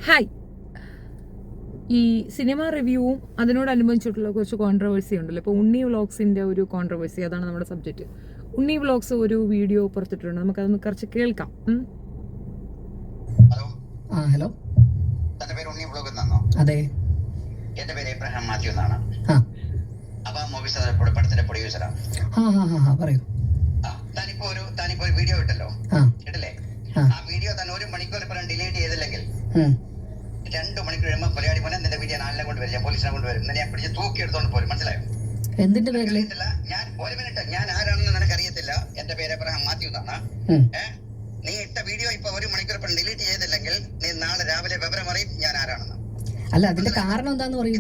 Hi. ഈ cinema റിവ്യൂവും അതിനോടനുബന്ധിച്ചിട്ടുള്ള കുറച്ച് controversy ഉണ്ടല്ലോ. ഇപ്പോൾ ഉണ്ണി വ്ളോഗ്സിൻ്റെ ഒരു കോൺട്രവേഴ്സി, അതാണ് നമ്മുടെ സബ്ജക്റ്റ്. ഉണ്ണി വ്ളോഗ്സ് ഒരു വീഡിയോ പുറത്തിട്ടുണ്ട്, നമുക്കതൊന്ന് കുറച്ച് കേൾക്കാം. ഹലോ, തന്റെ പേര് ഉണ്ണി വ്ളോഗ് എന്നാണോ? അതെ. എന്റെ പേര് എബ്രഹാം മാത്യു എന്നാണ്. അപ്പൊ മൂവീസ് പടത്തിന്റെ പ്രൊഡ്യൂസറാണ്. പറയൂ. താനിപ്പോ ഒരു വീഡിയോ ഇട്ടല്ലോ, ഇട്ടല്ലേ? ആ വീഡിയോ തന്നെ 1 മണിക്കൂർ ഇപ്പം ഡിലീറ്റ് ചെയ്തില്ലെങ്കിൽ 2 മണിക്കൂർ കഴിയുമ്പോൾ കൊലയാടി പോലെ നിന്റെ വീഡിയോ നാലിനെ കൊണ്ടുവരും, ഞാൻ പോലീസിനെ കൊണ്ടുവരും, ഞാൻ പിടിച്ച് തൂക്കി എടുത്തോണ്ട് പോലും. മനസ്സിലായോ? എന്തിന്റെ പേരില്? ഞാൻ 1 മിനിറ്റ്, ഞാൻ ആരാണെന്ന് നിനക്ക് അറിയത്തില്ല. എന്റെ പേര് എബ്രഹാം മാത്യു എന്നാണ്. നീ ഇട്ട വീഡിയോ ഇപ്പൊ 1 മണിക്കൂർ ഇപ്പം ഡിലീറ്റ് ചെയ്തില്ലെങ്കിൽ നീ നാളെ രാവിലെ വിവരം അറിയും ഞാൻ ആരാണെന്ന്. അല്ല, അതിന്റെ കാരണം എന്താന്ന് പറയും.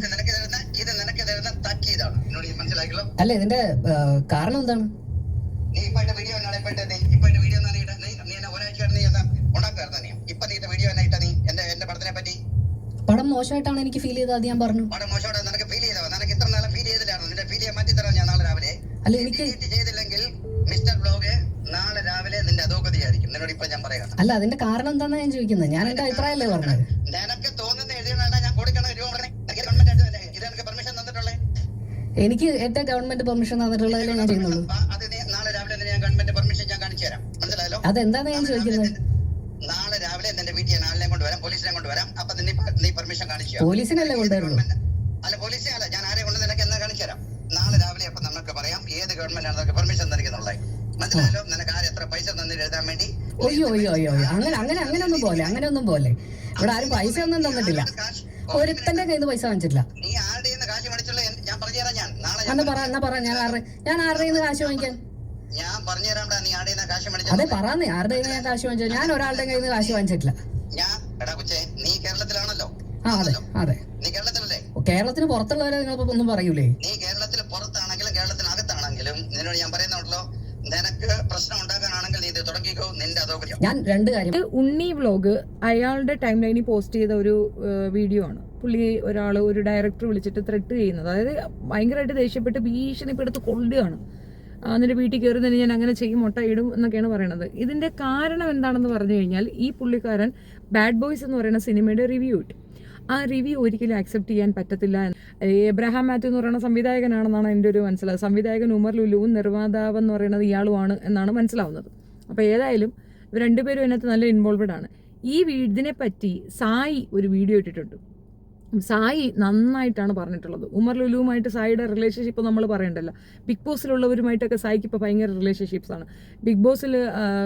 ഇത് നിനക്ക് തരുന്ന താക്കീതാണ്. എന്നോട് മനസ്സിലാക്കിയല്ലോ. അല്ല, ഇതിന്റെ കാരണം എന്താണ്? നീ ഇപ്പൊ വീഡിയോ വീഡിയോ നീ എന്നെ ഒരാഴ്ച നീ എന്താ ഉണ്ടാക്കുമായിരുന്നു? നീ ഇപ്പൊ നീ വീഡിയോ എന്നാ ഇട്ട? നീ എന്റെ പടത്തിനെ പറ്റി പടം മോശമായിട്ടാണ് എനിക്ക് ഫീൽ ചെയ്തത്, അത് ഞാൻ പറഞ്ഞു. പടം മോശമായിട്ട് നിനക്ക് ഫീൽ ചെയ്തോ? നിനക്ക് ഇത്ര നാളെ ഫീൽ ചെയ്തില്ലായിരുന്നു. നിന്റെ ഫീൽ ചെയ്യാൻ മാറ്റി തരാം ഞാൻ നാളെ രാവിലെ. അല്ല, എനിക്ക് ചെയ്തില്ലെങ്കിൽ മിസ്റ്റർ ബ്ലോഗ് നാളെ രാവിലെ നിന്റെ അധോഗതിയായിരിക്കും. നിന്നോട് ഇപ്പൊ ഞാൻ പറയാം. അല്ല, അതിന്റെ കാരണം എന്താണെന്ന് ഞാൻ ചോദിക്കുന്നത്. ഞാൻ എന്റെ അഭിപ്രായമല്ലേ പറഞ്ഞത്. നിനക്ക് തോന്നുന്ന എഴുതിയാണ് ഞാൻ കൊടുക്കണം രൂപ പറഞ്ഞേ. ഗവൺമെന്റ് ഇത് എനിക്ക് പെർമിഷൻ തന്നിട്ടുള്ളേ. എനിക്ക് എന്റെ ഗവൺമെന്റ് പെർമിഷൻ തന്നിട്ടുള്ളതല്ലേ ഞാൻ ചെയ്യുന്നുള്ളൂ. അത് നാളെ രാവിലെ ഞാൻ ഗവൺമെന്റ് പെർമിഷൻ ഞാൻ കാണിച്ചു തരാം. മനസ്സിലായല്ലോ? അതെന്താന്ന് ഞാൻ ചോദിക്കുന്നത്. നാളെ രാവിലെ നിന്റെ വീട്ടിൽ ആളിനെ കൊണ്ടുവരാം, പോലീസിനെ കൊണ്ടുവരാം. അപ്പൊ നീ പെർമിഷൻ കാണിച്ചു. പോലീസിനല്ലേ കൊണ്ടുവരുള്ളൂ? അല്ല, പോലീസേ അല്ല, ഞാൻ ആരെ കൊണ്ട് നിനക്ക് എന്നാ കാണിച്ചു തരാം. നാളെ രാവിലെ അപ്പൊ നമുക്ക് പറയാം ഏത് ഗവൺമെന്റ് ആണ് നിനക്ക് പെർമിഷൻ തന്നിരിക്കുന്നുള്ളത്. മനസ്സിലായല്ലോ? നിനക്ക് ആര് എത്ര പൈസ തന്നിട്ട് എഴുതാൻ വേണ്ടി. അയ്യോ അങ്ങനെയൊന്നും പോലെ ഇവിടെ ആരും പൈസ ഒന്നും തന്നിട്ടില്ല. ഒരുത്തന്റെ കയ്യിൽ നിന്ന് പൈസ വാങ്ങിച്ചിട്ടില്ല. നീ ആരുടെ കാശ് മേടിച്ചുള്ള ഞാൻ പറഞ്ഞുതരാം. ഞാൻ നാളെ ഞാൻ ആരുടെ കയ്യിൽ നിന്ന് കാശ് വാങ്ങിക്കാൻ ഞാൻ പറഞ്ഞുതരാം. നീ ആരുടെ കാശ് മേടിച്ചു? അതെ, പറയാന്നേ. ആരുടെ കയ്യിൽ ഞാൻ കാശ് വാങ്ങിച്ചത്? ഞാൻ ഒരാളുടെ കയ്യിൽ നിന്ന് കാശ് വാങ്ങിച്ചിട്ടില്ല. എടാ കൊച്ചേ, നീ കേരളത്തിലാണല്ലോ. അതെ. നീ കേരളത്തിലല്ലേ? കേരളത്തിന് പുറത്തുള്ളവരെ നിങ്ങൾ ഒന്നും പറയൂലേ? നീ കേരളത്തിൽ പുറത്താണെങ്കിലും കേരളത്തിനകത്താണെങ്കിലും നിന്നോട് ഞാൻ പറയുന്നുണ്ടല്ലോ, നിനക്ക് പ്രശ്നം ഉണ്ടാക്കാനാണെങ്കിൽ നീ ഇത് തുടങ്ങിക്കോ. നിന്റെ അധോഗതി. ഞാൻ 2 കാര്യം. ഉണ്ണി വ്ളോഗ് അയാളുടെ ടൈം ലൈനിൽ പോസ്റ്റ് ചെയ്ത ഒരു വീഡിയോ ആണ്. പുള്ളി ഒരു ഡയറക്ടർ വിളിച്ചിട്ട് ത്രെട്ട് ചെയ്യുന്നത്, അതായത് ഭയങ്കരമായിട്ട് ദേഷ്യപ്പെട്ട് ഭീഷണിപ്പെടുത്ത് കൊള്ളുകയാണ്. എന്നിട്ട് വീട്ടിൽ കയറി തന്നെ ഞാൻ അങ്ങനെ ചെയ്യും, മുട്ട ഇടും എന്നൊക്കെയാണ് പറയണത്. ഇതിന്റെ കാരണം എന്താണെന്ന് പറഞ്ഞു കഴിഞ്ഞാൽ, ഈ പുള്ളിക്കാരൻ ബാഡ് ബോയ്സ് എന്ന് പറയുന്ന സിനിമയുടെ റിവ്യൂ ഇട്ടു. ആ റിവ്യൂ ഒരിക്കലും അക്സെപ്റ്റ് ചെയ്യാൻ പറ്റത്തില്ല. എബ്രഹാം മാത്യു എന്ന് പറയുന്ന സംവിധായകനാണെന്നാണ് എൻ്റെ ഒരു മനസ്സിലായത്. സംവിധായകൻ ഉമർ ലുലുവും നിർമ്മാതാവ് എന്ന് പറയുന്നത് ഇയാളുമാണ് എന്നാണ് മനസ്സിലാവുന്നത്. അപ്പോൾ ഏതായാലും ഇവർ രണ്ടുപേരും അതിനകത്ത് നല്ല ഇൻവോൾവഡ് ആണ്. ഇതിനെപ്പറ്റി സായി ഒരു വീഡിയോ ഇട്ടിട്ടുണ്ട്. സായി നന്നായിട്ടാണ് പറഞ്ഞിട്ടുള്ളത്. ഉമർ ലുലുവുമായിട്ട് സായിയുടെ റിലേഷൻഷിപ്പ് നമ്മൾ പറയണ്ടല്ലോ. ബിഗ് ബോസിലുള്ളവരുമായിട്ടൊക്കെ സായിക്ക് ഇപ്പോൾ ഭയങ്കര റിലേഷൻഷിപ്സാണ്. ബിഗ് ബോസിൽ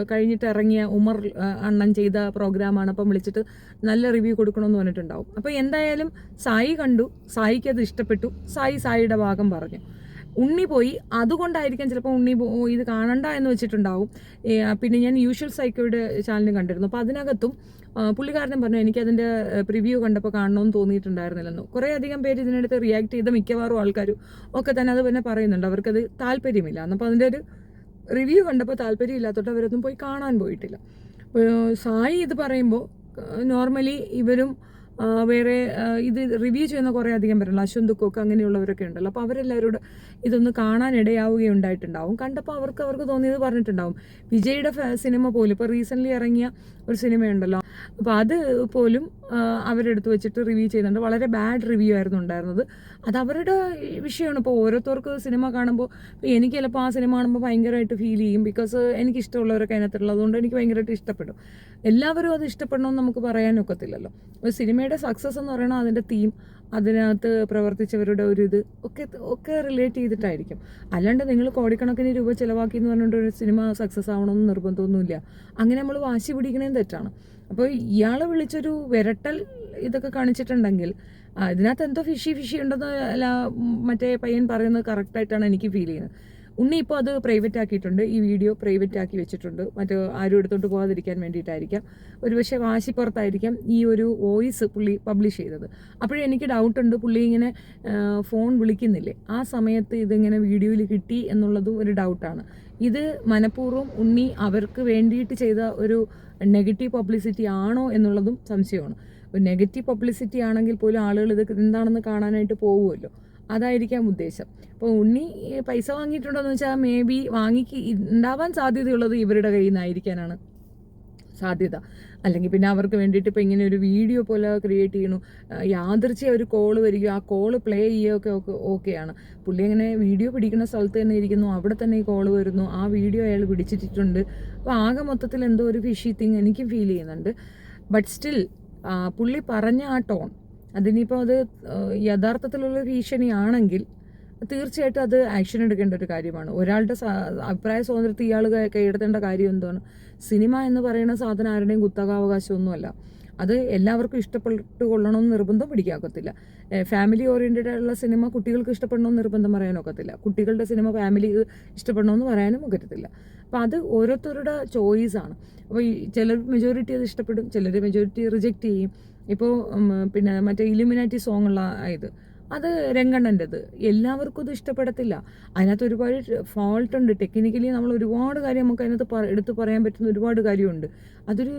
കഴിഞ്ഞിട്ട് ഇറങ്ങിയ ഉമർ അണ്ണൻ ചെയ്ത പ്രോഗ്രാമാണ്. അപ്പം വിളിച്ചിട്ട് നല്ല റിവ്യൂ കൊടുക്കണമെന്ന് പറഞ്ഞിട്ടുണ്ടാവും. അപ്പോൾ എന്തായാലും സായി കണ്ടു, സായിക്ക് അത് ഇഷ്ടപ്പെട്ടു, സായിയുടെ ഭാഗം പറഞ്ഞു. ഉണ്ണി പോയി, അതുകൊണ്ടായിരിക്കാം ചിലപ്പോൾ ഉണ്ണി ഇത് കാണണ്ട എന്ന് വെച്ചിട്ടുണ്ടാവും. പിന്നെ ഞാൻ യൂഷ്വൽ സൈക്കോയുടെ ചാനലും കണ്ടിരുന്നു. അപ്പോൾ അതിനകത്തും പുള്ളിക്കാരനും പറഞ്ഞു എനിക്കതിൻ്റെ പ്രിവ്യൂ കണ്ടപ്പോൾ കാണണമെന്ന് തോന്നിയിട്ടുണ്ടായിരുന്നില്ലെന്ന്. കുറേ അധികം പേര് ഇതിനടുത്ത് റിയാക്ട് ചെയ്ത മിക്കവാറും ആൾക്കാരും ഒക്കെ തന്നെ അത് പിന്നെ പറയുന്നുണ്ട്, അവർക്കത് താല്പര്യമില്ല. അപ്പോൾ അതിൻ്റെ ഒരു റിവ്യൂ കണ്ടപ്പോൾ താല്പര്യം ഇല്ലാത്തോട്ട് അവരൊന്നും പോയി കാണാൻ പോയിട്ടില്ല. സായി ഇത് പറയുമ്പോൾ നോർമലി ഇവരും വേറെ ഇത് റിവ്യൂ ചെയ്യുന്ന കുറേ അധികം പേരുണ്ട്, അശ്വന്തുക്കൊക്കെ അങ്ങനെയുള്ളവരൊക്കെ ഉണ്ടല്ലോ. അപ്പോൾ അവരെല്ലാവരോട് ഇതൊന്ന് കാണാൻ ഇടയാവുകയുണ്ടായിട്ടുണ്ടാവും. കണ്ടപ്പോൾ അവർക്ക് തോന്നിയത് പറഞ്ഞിട്ടുണ്ടാവും. വിജയുടെ സിനിമ പോലും ഇപ്പോൾ റീസെൻ്റ്ലി ഇറങ്ങിയ ഒരു സിനിമയുണ്ടല്ലോ, അപ്പോൾ അത് പോലും അവരെടുത്ത് വെച്ചിട്ട് റിവ്യൂ ചെയ്യുന്നുണ്ട്. വളരെ ബാഡ് റിവ്യൂ ആയിരുന്നു ഉണ്ടായിരുന്നത്. അത് അവരുടെ വിഷയമാണ്. ഇപ്പോൾ ഓരോരുത്തർക്ക് സിനിമ കാണുമ്പോൾ, ഇപ്പോൾ എനിക്ക് ചിലപ്പോൾ ആ സിനിമ കാണുമ്പോൾ ഭയങ്കരമായിട്ട് ഫീൽ ചെയ്യും. ബിക്കോസ് എനിക്കിഷ്ടമുള്ളവരൊക്കെ അതിനകത്തുള്ളത് അതുകൊണ്ട് എനിക്ക് ഭയങ്കരമായിട്ട് ഇഷ്ടപ്പെടും. എല്ലാവരും അത് ഇഷ്ടപ്പെടണമെന്ന് നമുക്ക് പറയാനൊക്കത്തില്ലല്ലോ. ഒരു സിനിമയുടെ സക്സസ് എന്ന് പറയുന്നത് അതിൻ്റെ തീം, അതിനകത്ത് പ്രവർത്തിച്ചവരുടെ ഒരു ഇത് ഒക്കെ റിലേറ്റ് ചെയ്തിട്ടായിരിക്കും. അല്ലാണ്ട് നിങ്ങൾ കോടിക്കണക്കിന് രൂപ ചിലവാക്കി എന്ന് പറഞ്ഞിട്ട് ഒരു സിനിമ സക്സസ് ആവണമെന്ന് നിർബന്ധമൊന്നുമില്ല. അങ്ങനെ നമ്മൾ വാശി പിടിക്കണേം തെറ്റാണ്. അപ്പോൾ ഇയാളെ വിളിച്ചൊരു വിരട്ടൽ ഇതൊക്കെ കാണിച്ചിട്ടുണ്ടെങ്കിൽ ഇതിനകത്ത് എന്തോ ഫിഷി ഉണ്ടെന്ന് മറ്റേ പയ്യൻ പറയുന്നത് കറക്റ്റായിട്ടാണ് എനിക്ക് ഫീൽ ചെയ്യുന്നത്. ഉണ്ണി ഇപ്പോൾ അത് പ്രൈവറ്റ് ആക്കിയിട്ടുണ്ട്, ഈ വീഡിയോ പ്രൈവറ്റ് ആക്കി വെച്ചിട്ടുണ്ട്. ആരും എടുത്തോണ്ട് പോകാതിരിക്കാൻ വേണ്ടിയിട്ടായിരിക്കാം, ഒരുപക്ഷെ വാശിപ്പുറത്തായിരിക്കാം ഈ ഒരു വോയിസ് പുള്ളി പബ്ലിഷ് ചെയ്തത്. അപ്പോഴേ എനിക്ക് ഡൗട്ടുണ്ട്, പുള്ളി ഇങ്ങനെ ഫോൺ വിളിക്കുന്നില്ലേ, ആ സമയത്ത് ഇതിങ്ങനെ വീഡിയോയിൽ കിട്ടി എന്നുള്ളതും ഒരു ഡൗട്ടാണ്. ഇത് മനഃപൂർവ്വം ഉണ്ണി അവർക്ക് വേണ്ടിയിട്ട് ചെയ്ത ഒരു നെഗറ്റീവ് പബ്ലിസിറ്റി ആണോ എന്നുള്ളതും സംശയമാണ്. ഒരു നെഗറ്റീവ് പബ്ലിസിറ്റി ആണെങ്കിൽ പോലും ആളുകൾ ഇത് എന്താണെന്ന് കാണാനായിട്ട് പോകുമല്ലോ, അതായിരിക്കാം ഉദ്ദേശം. അപ്പോൾ ഉണ്ണി പൈസ വാങ്ങിയിട്ടുണ്ടോ എന്ന് വെച്ചാൽ മേ ബി ഉണ്ടാവാൻ സാധ്യതയുള്ളത് ഇവരുടെ കയ്യിൽ നിന്നായിരിക്കാനാണ് സാധ്യത. അല്ലെങ്കിൽ പിന്നെ അവർക്ക് വേണ്ടിയിട്ട് ഇപ്പോൾ ഇങ്ങനെ ഒരു വീഡിയോ പോലെ ക്രിയേറ്റ് ചെയ്യണു, യാദൃച്ഛികം ഒരു കോള് വരികയോ ആ കോള് പ്ലേ ചെയ്യുകയൊക്കെ ഓക്കെയാണ്. പുള്ളി അങ്ങനെ വീഡിയോ പിടിക്കുന്ന സ്ഥലത്ത് തന്നെ ഇരിക്കുന്നു, അവിടെ തന്നെ ഈ കോള് വരുന്നു, ആ വീഡിയോ അയാൾ പിടിച്ചിട്ടിട്ടുണ്ട്. അപ്പോൾ ആകെ മൊത്തത്തിൽ എന്തോ ഒരു ഫിഷി തിങ് എനിക്കും ഫീൽ ചെയ്യുന്നുണ്ട്. ബട്ട് സ്റ്റിൽ പുള്ളി പറഞ്ഞ ആ ടോൺ, അതിനിപ്പോൾ അത് യഥാർത്ഥത്തിലുള്ള ഭീഷണിയാണെങ്കിൽ തീർച്ചയായിട്ടും അത് ആക്ഷൻ എടുക്കേണ്ട ഒരു കാര്യമാണ്. ഒരാളുടെ അഭിപ്രായ സ്വാതന്ത്ര്യത്തിൽ ഇയാൾ കൈയെടുത്തേണ്ട കാര്യം എന്താണ്? സിനിമ എന്ന് പറയുന്ന സാധനം ആരുടെയും കുത്തകാവകാശമൊന്നുമല്ല. അത് എല്ലാവർക്കും ഇഷ്ടപ്പെട്ടു കൊള്ളണമെന്ന് നിർബന്ധം പിടിക്കാക്കത്തില്ല. ഫാമിലി ഓറിയൻറ്റഡ് ആയിട്ടുള്ള സിനിമ കുട്ടികൾക്ക് ഇഷ്ടപ്പെടണമെന്ന് നിർബന്ധം പറയാനൊക്കത്തില്ല. കുട്ടികളുടെ സിനിമ ഫാമിലിക്ക് ഇഷ്ടപ്പെടണമെന്ന് പറയാനും ഒക്കത്തില്ല. അപ്പോൾ അത് ഓരോരുത്തരുടെ ചോയ്സാണ്. അപ്പോൾ ചിലർ മെജോറിറ്റി അത് ഇഷ്ടപ്പെടും, ചിലർ മെജോറിറ്റി റിജക്റ്റ് ചെയ്യും. ഇപ്പോൾ പിന്നെ മറ്റേ ഇലുമിനാറ്റി സോങ് ഉള്ള ഇത്, അത് രംഗണ്ണൻ്റെത്, എല്ലാവർക്കും അത് ഇഷ്ടപ്പെടത്തില്ല. അതിനകത്ത് ഒരുപാട് ഫോൾട്ട് ഉണ്ട്. ടെക്നിക്കലി നമ്മൾ ഒരുപാട് കാര്യം നമുക്ക് അതിനകത്ത് എടുത്ത് പറയാൻ പറ്റുന്ന ഒരുപാട് കാര്യമുണ്ട്. അതൊരു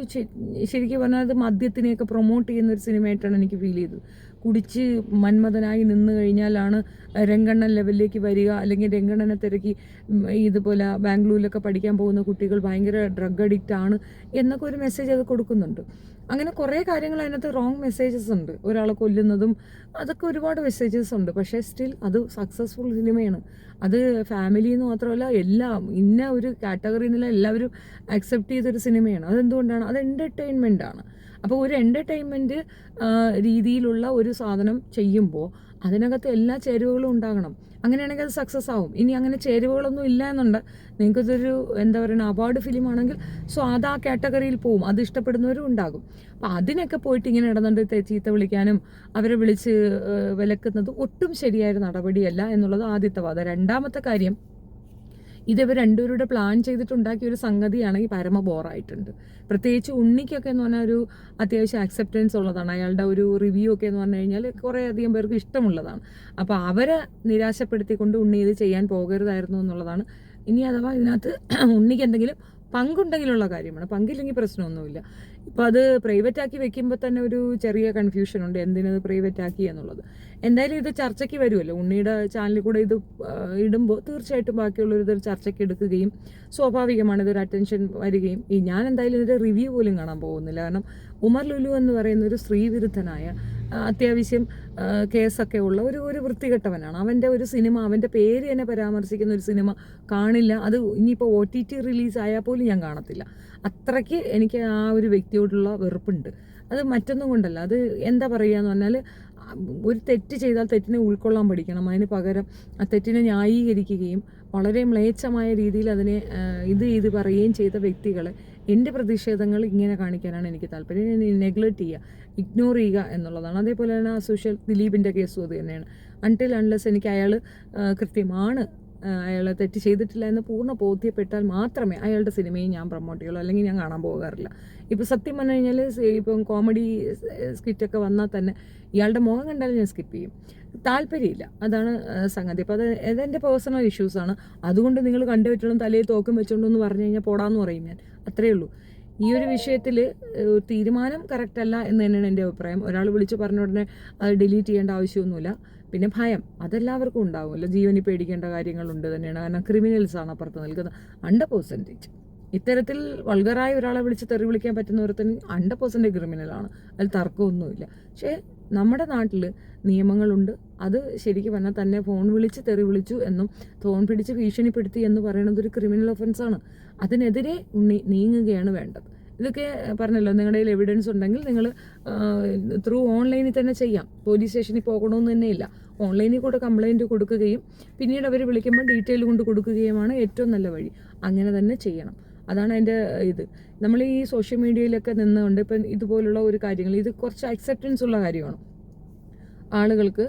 ശരിക്കും പറഞ്ഞാൽ അത് മദ്യത്തിനെയൊക്കെ പ്രൊമോട്ട് ചെയ്യുന്ന ഒരു സിനിമയായിട്ടാണ് എനിക്ക് ഫീൽ ചെയ്തത്. കുടിച്ച് മന്മഥനായി നിന്ന് കഴിഞ്ഞാലാണ് രംഗണ്ണൻ ലെവലിലേക്ക് വരിക, അല്ലെങ്കിൽ രംഗണ്ണനെ തിരക്കി ഇതുപോലെ ബാംഗ്ലൂരിലൊക്കെ പഠിക്കാൻ പോകുന്ന കുട്ടികൾ ഭയങ്കര ഡ്രഗ് അഡിക്റ്റ് ആണ് എന്നൊക്കെ ഒരു മെസ്സേജ് അത് കൊടുക്കുന്നുണ്ട്. അങ്ങനെ കുറേ കാര്യങ്ങൾ അതിനകത്ത് റോങ് മെസ്സേജസ് ഉണ്ട്. ഒരാളെ കൊല്ലുന്നതും അതൊക്കെ ഒരുപാട് മെസ്സേജസ് ഉണ്ട്. പക്ഷേ സ്റ്റിൽ അത് സക്സസ്ഫുൾ സിനിമയാണ്. അത് ഫാമിലി എന്ന് മാത്രമല്ല, എല്ലാം ഇന്ന ഒരു കാറ്റഗറിയിൽ നിന്നുള്ള എല്ലാവരും അക്സെപ്റ്റ് ചെയ്തൊരു സിനിമയാണ്. അതെന്തുകൊണ്ടാണ്? അത് എൻ്റർടൈൻമെൻ്റ് ആണ്. അപ്പോൾ ഒരു എൻ്റർടൈൻമെൻറ്റ് രീതിയിലുള്ള ഒരു സാധനം ചെയ്യുമ്പോൾ അതിനകത്ത് എല്ലാ ചേരുവകളും ഉണ്ടാകണം. അങ്ങനെയാണെങ്കിൽ അത് സക്സസ് ആവും. ഇനി അങ്ങനെ ചേരുവകളൊന്നും ഇല്ല എന്നുണ്ട്, നിങ്ങൾക്കതൊരു എന്താ പറയുക അവാർഡ് ഫിലിം ആണെങ്കിൽ സോ അത് ആ കാറ്റഗറിയിൽ പോവും, അത് ഇഷ്ടപ്പെടുന്നവരും ഉണ്ടാകും. അപ്പം അതിനൊക്കെ പോയിട്ട് ഇങ്ങനെ ഇടന്നുണ്ട് ചീത്ത വിളിക്കാനും അവരെ വിളിച്ച് വിലക്കുന്നത് ഒട്ടും ശരിയായ നടപടിയല്ല എന്നുള്ളത് ആദ്യത്തെ വാദം. രണ്ടാമത്തെ കാര്യം, ഇതിവർ രണ്ടുപേരുടെ പ്ലാൻ ചെയ്തിട്ടുണ്ടാക്കിയ ഒരു സംഗതിയാണെങ്കിൽ പരമ ബോറായിട്ടുണ്ട്. പ്രത്യേകിച്ച് ഉണ്ണിക്കൊക്കെ എന്ന് പറഞ്ഞാൽ ഒരു അത്യാവശ്യം അക്സെപ്റ്റൻസ് ഉള്ളതാണ്. അയാളുടെ ഒരു റിവ്യൂ ഒക്കെ എന്ന് പറഞ്ഞു കഴിഞ്ഞാൽ കുറേ അധികം പേർക്ക് ഇഷ്ടമുള്ളതാണ്. അപ്പോൾ അവരെ നിരാശപ്പെടുത്തിക്കൊണ്ട് ഉണ്ണി ഇത് ചെയ്യാൻ പോകരുതായിരുന്നു എന്നുള്ളതാണ്. ഇനി അഥവാ ഇതിനകത്ത് ഉണ്ണിക്ക് എന്തെങ്കിലും പങ്കുണ്ടെങ്കിലുള്ള കാര്യമാണ്. പങ്കില്ലെങ്കിൽ പ്രശ്നമൊന്നുമില്ല. ഇപ്പോൾ അത് പ്രൈവറ്റ് ആക്കി വെക്കുമ്പോൾ തന്നെ ഒരു ചെറിയ കൺഫ്യൂഷൻ ഉണ്ട്, എന്തിനത് പ്രൈവറ്റ് ആക്കി എന്നുള്ളത്. എന്തായാലും ഇത് ചർച്ചയ്ക്ക് വരുമല്ലോ, ഉണ്ണിയുടെ ചാനലിൽ കൂടെ ഇത് ഇടുമ്പോൾ തീർച്ചയായിട്ടും ബാക്കിയുള്ളവർ ഇതൊരു ചർച്ചയ്ക്ക് എടുക്കുകയും സ്വാഭാവികമാണ് ഇതൊരു അറ്റൻഷൻ വരികയും. ഞാൻ എന്തായാലും ഇതിൻ്റെ റിവ്യൂ പോലും കാണാൻ പോകുന്നില്ല. കാരണം ഉമർ ലുലു എന്ന് പറയുന്ന ഒരു സ്ത്രീവിരുദ്ധനായ അത്യാവശ്യം കേസൊക്കെ ഉള്ള ഒരു വൃത്തികെട്ടവനാണ്. അവൻ്റെ ഒരു സിനിമ, അവൻ്റെ പേര് തന്നെ പരാമർശിക്കുന്ന ഒരു സിനിമ കാണില്ല. അത് ഇനിയിപ്പോൾ OTT റിലീസ് ആയാൽ പോലും ഞാൻ കാണത്തില്ല. അത്രയ്ക്ക് എനിക്ക് ആ ഒരു വ്യക്തിയോടുള്ള വെറുപ്പുണ്ട്. അത് മറ്റൊന്നും കൊണ്ടല്ല, അത് എന്താ പറയുക എന്ന് പറഞ്ഞാൽ, ഒരു തെറ്റ് ചെയ്താൽ തെറ്റിനെ ഉൾക്കൊള്ളാൻ പഠിക്കണം. അതിന് പകരം ആ തെറ്റിനെ ന്യായീകരിക്കുകയും വളരെ മ്ലേച്ഛമായ രീതിയിൽ അതിനെ ഇത് പറയുകയും ചെയ്ത വ്യക്തികളെ എൻ്റെ പ്രതിഷേധങ്ങൾ ഇങ്ങനെ കാണിക്കാനാണ് എനിക്ക് താല്പര്യം. നെഗ്ലക്റ്റ് ചെയ്യുക, ഇഗ്നോർ ചെയ്യുക എന്നുള്ളതാണ്. അതേപോലെ തന്നെ അസോഷ്യൽ ദിലീപിൻ്റെ കേസും അത് തന്നെയാണ്. അൺടിൽ അൺലെസ് എനിക്ക് അയാൾ കൃത്യമാണ്, അയാൾ തെറ്റ് ചെയ്തിട്ടില്ല എന്ന് പൂർണ്ണ ബോധ്യപ്പെട്ടാൽ മാത്രമേ അയാളുടെ സിനിമയും ഞാൻ പ്രൊമോട്ട് ചെയ്യുള്ളൂ, അല്ലെങ്കിൽ ഞാൻ കാണാൻ പോകാറില്ല. ഇപ്പോൾ സത്യം പറഞ്ഞു കഴിഞ്ഞാൽ ഇപ്പം കോമഡി സ്കിറ്റൊക്കെ വന്നാൽ തന്നെ ഇയാളുടെ മുഖം കണ്ടാലും ഞാൻ സ്കിപ്പ് ചെയ്യും, താല്പര്യമില്ല. അതാണ് സംഗതി. അപ്പോൾ അതെൻ്റെ പേഴ്സണൽ ഇഷ്യൂസാണ്. അതുകൊണ്ട് നിങ്ങൾ കണ്ടുപറ്റുള്ളൂ തലയിൽ തോക്കും വെച്ചുകൊണ്ടെന്ന് പറഞ്ഞു കഴിഞ്ഞാൽ പോടാന്ന് പറയും ഞാൻ, അത്രയേ ഉള്ളൂ. ഈ ഒരു വിഷയത്തിൽ തീരുമാനം കറക്റ്റല്ല എന്ന് തന്നെയാണ് എൻ്റെ അഭിപ്രായം. ഒരാൾ വിളിച്ച് പറഞ്ഞ ഉടനെ അത് ഡിലീറ്റ് ചെയ്യേണ്ട ആവശ്യമൊന്നുമില്ല. പിന്നെ ഭയം അതെല്ലാവർക്കും ഉണ്ടാവുമല്ലോ, ജീവനി പേടിക്കേണ്ട കാര്യങ്ങളുണ്ട് തന്നെയാണ്. കാരണം ക്രിമിനൽസാണ് അപ്പുറത്ത് നിൽക്കുന്നത് 100%. ഇത്തരത്തിൽ വൾഗറായ ഒരാളെ വിളിച്ച് തെറി വിളിക്കാൻ പറ്റുന്നവരത്തിന് 100% ക്രിമിനലാണ്, അതിൽ തർക്കമൊന്നുമില്ല. പക്ഷേ നമ്മുടെ നാട്ടിൽ നിയമങ്ങളുണ്ട്. അത് ശരിക്കും പറഞ്ഞാൽ തന്നെ ഫോൺ വിളിച്ച് തെറി വിളിച്ചു എന്നും ഫോൺ പിടിച്ച് ഭീഷണിപ്പെടുത്തി എന്ന് പറയുന്നത് ഒരു ക്രിമിനൽ ഒഫൻസാണ്. അതിനെതിരെ നീങ്ങുകയാണ് വേണ്ടത്. ഇതൊക്കെ പറഞ്ഞല്ലോ, നിങ്ങളുടെ കയ്യിൽ എവിഡൻസ് ഉണ്ടെങ്കിൽ നിങ്ങൾ ത്രൂ ഓൺലൈനിൽ തന്നെ ചെയ്യാം. പോലീസ് സ്റ്റേഷനിൽ പോകണമെന്ന് തന്നെയില്ല, ഓൺലൈനിൽ കൂടെ കംപ്ലൈൻറ്റ് കൊടുക്കുകയും പിന്നീട് അവർ വിളിക്കുമ്പോൾ ഡീറ്റെയിൽ കൊണ്ട് കൊടുക്കുകയുമാണ് ഏറ്റവും നല്ല വഴി. അങ്ങനെ തന്നെ ചെയ്യണം. അതാണ് അതിൻ്റെ ഇത്. നമ്മൾ ഈ സോഷ്യൽ മീഡിയയിലൊക്കെ നിന്നുകൊണ്ട് ഇപ്പം ഇതുപോലുള്ള ഒരു കാര്യങ്ങൾ, ഇത് കുറച്ച് അക്സെപ്റ്റൻസ് ഉള്ള കാര്യമാണ്. ആളുകൾക്ക്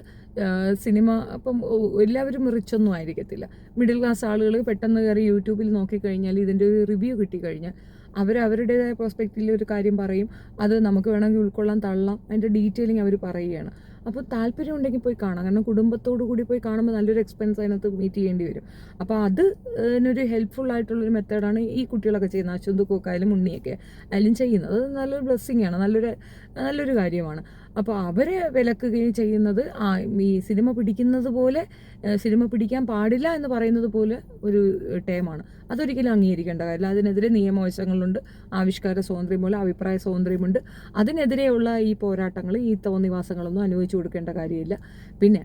സിനിമ അപ്പം എല്ലാവരും റിച്ചൊന്നും ആയിരിക്കത്തില്ല. മിഡിൽ ക്ലാസ് ആളുകൾ പെട്ടെന്ന് കയറി യൂട്യൂബിൽ നോക്കിക്കഴിഞ്ഞാൽ ഇതിൻ്റെ ഒരു റിവ്യൂ കിട്ടിക്കഴിഞ്ഞാൽ അവരുടേതായ പെർസ്പെക്റ്റീവിൽ ഒരു കാര്യം പറയും, അത് നമുക്ക് വേണമെങ്കിൽ ഉൾക്കൊള്ളാൻ തള്ളാം, അതിൻ്റെ ഡീറ്റെയിലിംഗ് അവർ പറയുകയാണ്. അപ്പോൾ താല്പര്യം ഉണ്ടെങ്കിൽ പോയി കാണാം. കാരണം കുടുംബത്തോടു കൂടി പോയി കാണുമ്പോൾ നല്ലൊരു എക്സ്പെൻസ് അതിനകത്ത് മീറ്റ് ചെയ്യേണ്ടി വരും. അപ്പോൾ അതിനൊരു ഹെൽപ്ഫുൾ ആയിട്ടുള്ളൊരു മെത്തേഡാണ് ഈ കുട്ടികളൊക്കെ ചെയ്യുന്നത്. അശ്വന്ത് കോക്കായാലും ഉണ്ണിയൊക്കെ ആയാലും ചെയ്യുന്നത്. അത് നല്ലൊരു ബ്ലെസ്സിങ് ആണ്, നല്ലൊരു നല്ലൊരു കാര്യമാണ്. അപ്പോൾ അവരെ വിലക്കുകയും ചെയ്യുന്നത് ഈ സിനിമ പിടിക്കുന്നത് പോലെ, സിനിമ പിടിക്കാൻ പാടില്ല എന്ന് പറയുന്നത് പോലെ ഒരു ടേമാണ്. അതൊരിക്കലും അംഗീകരിക്കേണ്ട കാര്യമില്ല. അതിനെതിരെ നിയമവശങ്ങളുണ്ട്, ആവിഷ്കാര സ്വാതന്ത്ര്യം പോലെ അഭിപ്രായ സ്വാതന്ത്ര്യമുണ്ട്. അതിനെതിരെയുള്ള ഈ പോരാട്ടങ്ങൾ, ഈ തോന്നിവാസങ്ങളൊന്നും അനുഭവിച്ചു കൊടുക്കേണ്ട കാര്യമില്ല. പിന്നെ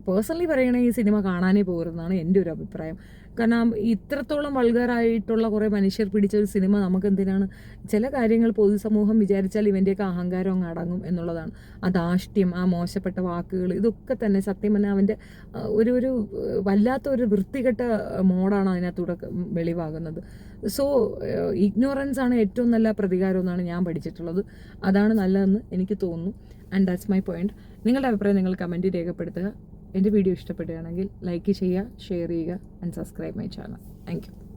പേഴ്സണലി പറയണമെങ്കിൽ ഈ സിനിമ കാണാനേ പോകരുതെന്നാണ് എൻ്റെ ഒരു അഭിപ്രായം. കാരണം ഇത്രത്തോളം വൾഗറായിട്ടുള്ള കുറേ മനുഷ്യർ പിടിച്ച ഒരു സിനിമ നമുക്കെന്തിനാണ്? ചില കാര്യങ്ങൾ പൊതുസമൂഹം വിചാരിച്ചാൽ ഇവൻ്റെയൊക്കെ അഹങ്കാരം അങ്ങ് അടങ്ങും എന്നുള്ളതാണ്. ആ ധാർഷ്ട്യം, ആ മോശപ്പെട്ട വാക്കുകൾ, ഇതൊക്കെ തന്നെ സത്യം പറഞ്ഞാൽ അവൻ്റെ ഒരു വല്ലാത്തൊരു വൃത്തികെട്ട മോഡാണ് അതിനകത്തൂടെ വെളിവാകുന്നത്. സോ ഇഗ്നോറൻസ് ആണ് ഏറ്റവും നല്ല പ്രതികാരം എന്നാണ് ഞാൻ പഠിച്ചിട്ടുള്ളത്. അതാണ് നല്ലതെന്ന് എനിക്ക് തോന്നുന്നു. And that's my point. നിങ്ങളുടെ അഭിപ്രായം നിങ്ങൾ കമൻറ്റ് രേഖപ്പെടുത്തുക. എൻ്റെ വീഡിയോ ഇഷ്ടപ്പെടുകയാണെങ്കിൽ ലൈക്ക് ചെയ്യുക, ഷെയർ ചെയ്യുക and subscribe my channel. Thank you.